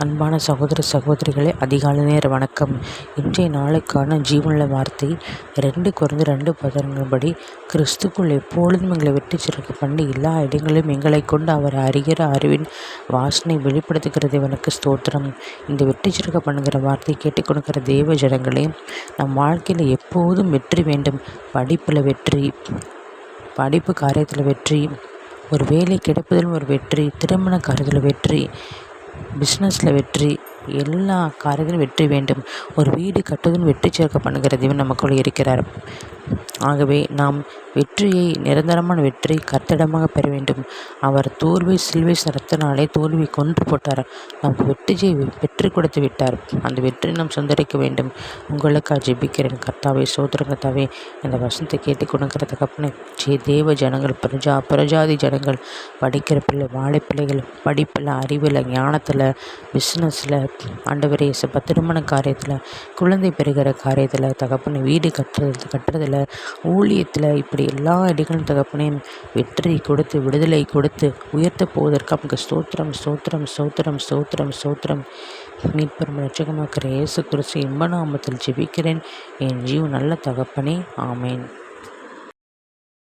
அன்பான சகோதர சகோதரிகளே, அதிகாலை நேர வணக்கம். இன்றைய நாளுக்கான ஜீவனுள்ள வார்த்தை 2 கொரிந்தியர் 2:10 கிறிஸ்துக்குள் எப்பொழுதும் எங்களை வெற்றி சிறக்க பண்ணி எல்லா இடங்களிலும் எங்களை கொண்டு அவர் அறிகிற அறிவின் வாசனை வெளிப்படுத்துகிற தேவனுக்கு ஸ்தோத்திரம். இந்த வெற்றி சிறக்க பண்ணுகிற வார்த்தை கேட்டுக்கொடுக்கிற தேவ ஜனங்களே, நம் வாழ்க்கையில் எப்போதும் வெற்றி வேண்டும். படிப்பில் வெற்றி, படிப்பு காரியத்தில் வெற்றி, ஒரு வேலை கிடைப்பதிலும் ஒரு வெற்றி, திருமண காரியத்தில் வெற்றி, பிஸ்னஸில் வெற்றி, எல்லா காரியத்திலும் வெற்றி வேண்டும். ஒரு வீடு கட்டுவதும் வெற்றி சேர்க்க பண்ணுகிற தேவன் நமக்குள் இருக்கிறார். ஆகவே நாம் வெற்றியை, நிரந்தரமான வெற்றி கர்த்தரிடமாக பெற வேண்டும். அவர் தோல்வி சிலுவை ரத்தனாலே தோல்வி கொன்று போட்டார். நமக்கு வெற்றியை பெற்று கொடுத்து விட்டார். அந்த வெற்றியை நாம் சொந்தரிக்க வேண்டும். உங்களுக்காக ஜெபிக்கிறேன். கர்த்தாவே, சோதர கர்த்தாவே, இந்த வசனத்தை கேட்டு கொடுக்கிற தகப்பனே, தேவ ஜனங்கள், பிரஜாதி ஜனங்கள், படிக்கிற பிள்ளை, வாழை பிள்ளைகள், படிப்பில், அறிவில், ஞானத்தில், பிஸ்னஸில், ஆண்டவரே திருமண காரியத்தில், குழந்தை பெறுகிற காரியத்தில், தகப்பனை வீடு கட்டுறதில், ஊழியத்தில், இப்படி எல்லா இடங்களும் தகப்பனே வெற்றி கொடுத்து, விடுதலை கொடுத்து உயர்த்த போவதற்கு நமக்கு ஸ்தோத்திரம் ஸ்தோத்திரம் ஸ்தோத்திரம் ஸ்தோத்திரம் ஸ்தோத்திரம். மீட்பெரும் இரட்சகமாக்கிற இயேசு கிறிஸ்து இன்ப நாமத்தில் ஜெபிக்கிறேன் என் ஜீவன் நல்ல தகப்பனே. ஆமேன்.